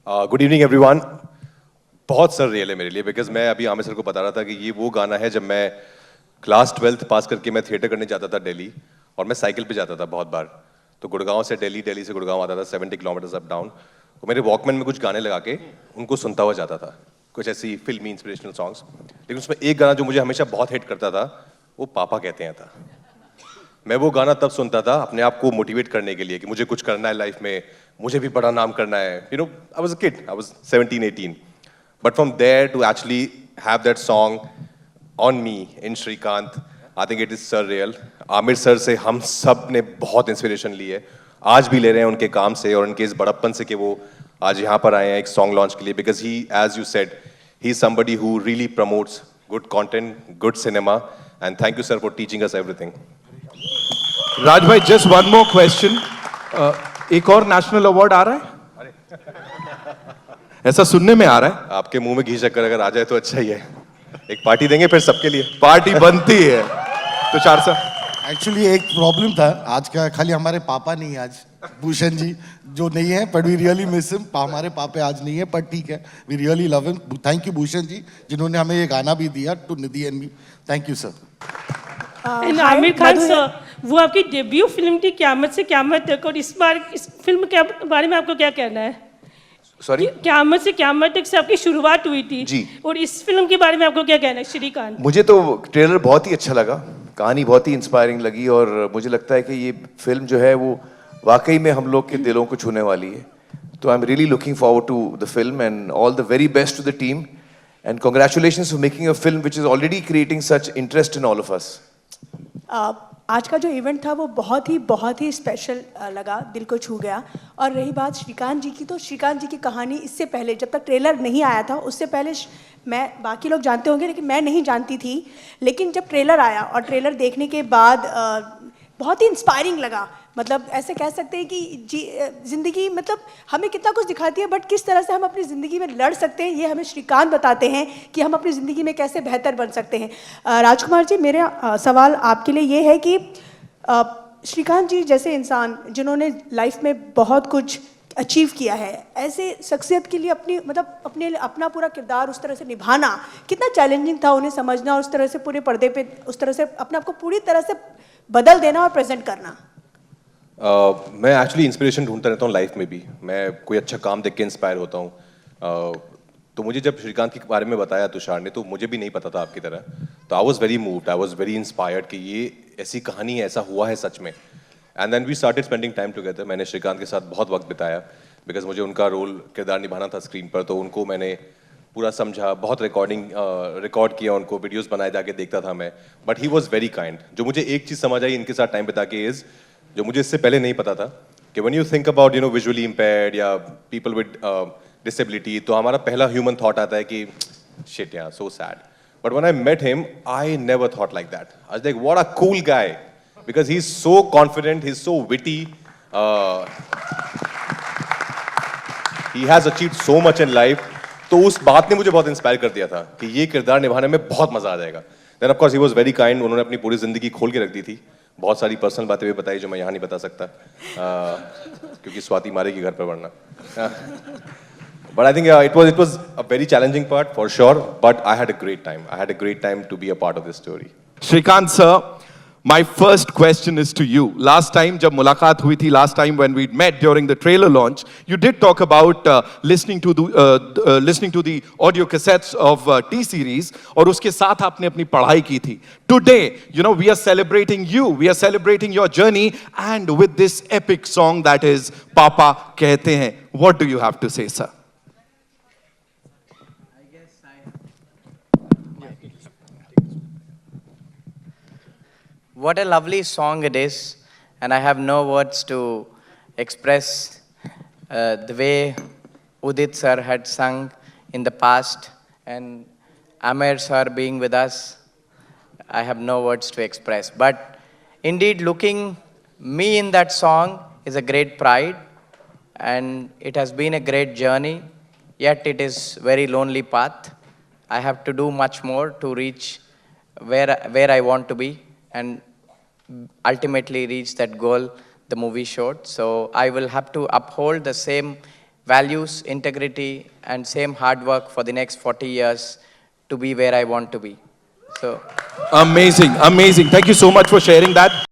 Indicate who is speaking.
Speaker 1: Good evening everyone. बहुत sir real है मेरे लिए, बिकॉज मैं अभी आमिर सर को बता रहा था कि ये वो गाना है जब मैं क्लास 12th पास करके मैं थिएटर करने जाता था दिल्ली, और मैं साइकिल पे जाता था बहुत बार। तो गुड़गांव से दिल्ली, दिल्ली से गुड़गांव आता था 70 किलोमीटर्स अप डाउन। तो मेरे वॉकमैन में कुछ गाने लगा के उनको सुनता हुआ जाता था, कुछ ऐसी फिल्मी इंस्पिरेशनल सॉन्ग्स। लेकिन उसमें एक गाना जो मुझे हमेशा बहुत हिट करता था वो पापा कहते हैं था। मैं वो गाना तब सुनता था अपने आप को मोटिवेट करने के लिए कि मुझे कुछ करना है लाइफ में, मुझे भी बड़ा नाम करना है। You know, I was a kid, I was 17 18, but from there to actually have that song on me in Srikanth, I think it is surreal. Aamir sir से हम सब ने बहुत इंस्पिरेशन ली है, आज भी ले रहे हैं उनके काम से और उनके इस बड़प्पन से कि वो आज यहाँ पर आए हैं एक सॉन्ग लॉन्च के लिए, because he, as you said, he is somebody who really promotes good content, good cinema, and thank you sir for teaching us everything.
Speaker 2: Raj भाई, जस्ट वन मोर क्वेश्चन, एक और नेशनल अवार्ड आ रहा है? ऐसा सुनने में आ रहा है।
Speaker 1: आपके मुंह में घी शक्कर अगर आ जाए तो अच्छा ही है। एक पार्टी देंगे फिर सबके लिए।
Speaker 2: पार्टी बनती है। तो चार सा
Speaker 3: एक्चुअली एक प्रॉब्लम था आज का, खाली हमारे पापा नहीं है आज, भूषण जी जो नहीं है, but we really miss him. हमारे पापा आज नहीं है, पर ठीक है, we really love him. Thank you Bhushan ji, जिन्होंने हमें ये गाना भी दिया, to Nidhi and me. Thank you sir.
Speaker 4: Aamir Khan sir, वो आपकी डेब्यू फिल्म थी क़यामत से क़यामत तक, और इस बार इस फिल्म के बारे में आपको क्या कहना है?
Speaker 1: सॉरी,
Speaker 4: क़यामत से क़यामत तक से आपकी शुरुआत हुई थी
Speaker 5: जी,
Speaker 4: और इस फिल्म के बारे में आपको क्या कहना है श्रीकांत?
Speaker 5: मुझे तो ट्रेलर बहुत ही अच्छा लगा, कहानी बहुत ही इंस्पायरिंग लगी, और मुझे लगता है कि ये फिल्म जो है वो वाकई में हम लोग के दिलों को छूने वाली है। तो I am really looking forward to the film and all the very best to the team and congratulations for making a film which is already creating such interest in all of us.
Speaker 6: आज का जो event था वो बहुत ही special लगा, दिल को छू गया। और रही बात श्रीकांत जी की, तो श्रीकांत जी की कहानी इससे पहले, जब तक ट्रेलर नहीं आया था उससे पहले, मैं, बाकी लोग जानते होंगे लेकिन मैं नहीं जानती थी, लेकिन जब ट्रेलर आया और ट्रेलर देखने के बाद बहुत ही इंस्पायरिंग लगा। मतलब ऐसे कह सकते हैं कि ज़िंदगी मतलब हमें कितना कुछ दिखाती है, बट किस तरह से हम अपनी ज़िंदगी में लड़ सकते हैं ये हमें श्रीकांत बताते हैं कि हम अपनी ज़िंदगी में कैसे बेहतर बन सकते हैं। राजकुमार जी, मेरा सवाल आपके लिए ये है कि श्रीकांत जी जैसे इंसान जिन्होंने लाइफ में बहुत कुछ अचीव किया है, ऐसे शख्सियत के लिए अपना पूरा किरदार उस तरह से निभाना कितना चैलेंजिंग था, उन्हें समझना और उस तरह से पूरे पर्दे पे उस तरह से अपने आप को पूरी तरह से बदल देना और प्रेजेंट करना?
Speaker 1: मैं एक्चुअली इंस्पिरेशन ढूंढता रहता हूँ लाइफ में भी, मैं कोई अच्छा काम देख के इंस्पायर होता हूँ। तो मुझे जब श्रीकांत के बारे में बताया तुषार ने, तो मुझे भी नहीं पता था आपकी तरह, तो I was very moved, I was very inspired कि ये ऐसी कहानी है, ऐसा हुआ है सच में। And then we started spending time together. मैंने श्रीकांत के साथ बहुत वक्त बिताया, बिकॉज मुझे उनका रोल किरदार निभाना था स्क्रीन पर, तो उनको मैंने पूरा समझा, बहुत रिकॉर्ड किया, उनको वीडियोस बनाए जाके देखता था मैं, but he was very kind. जो मुझे एक चीज़ समझ आई इनके साथ टाइम बिता के इज़, जो मुझे इससे पहले नहीं पता था, कि when you think about you know visually impaired या पीपल विद डिसेबिलिटी, तो हमारा पहला ह्यूमन थॉट आता है कि शिट यार, so sad. But when I met him, I never thought like that. I was like what a cool guy, because he is so confident, he is so witty, he has achieved so much in life. तो उस बात ने मुझे बहुत inspire कर दिया था कि ये किरदार निभाने में बहुत मजा आ जाएगा। Then of course he was very kind, उन्होंने अपनी पूरी जिंदगी खोल के रख दी थी, बहुत सारी पर्सनल बातें भी बताई जो मैं यहाँ नहीं बता सकता, क्योंकि स्वाति मारेगी घर पर वरना। But I think it was a very challenging part for sure, but I had a great time. I had a great time to be a part of this story.
Speaker 2: Srikanth sir, my first question is to you. Last time जब मुलाकात हुई थी, last time when we met during the trailer launch, you did talk about listening to the audio cassettes of T-series, और उसके साथ आपने अपनी पढ़ाई की थी. Today, you know, we are celebrating you. We are celebrating your journey, and with this epic song that is पापा कहते हैं. What do you have to say, sir?
Speaker 7: What a lovely song it is, and I have no words to express the way Udit sir had sung in the past, and Amir sir being with us. I have no words to express. But indeed, looking me in that song is a great pride, and it has been a great journey, yet it is very lonely path. I have to do much more to reach where I want to be, and ultimately reach that goal the movie showed. So I will have to uphold the same values, integrity, and same hard work for the next 40 years to be where I want to be. So.
Speaker 2: Amazing, amazing. Thank you so much for sharing that.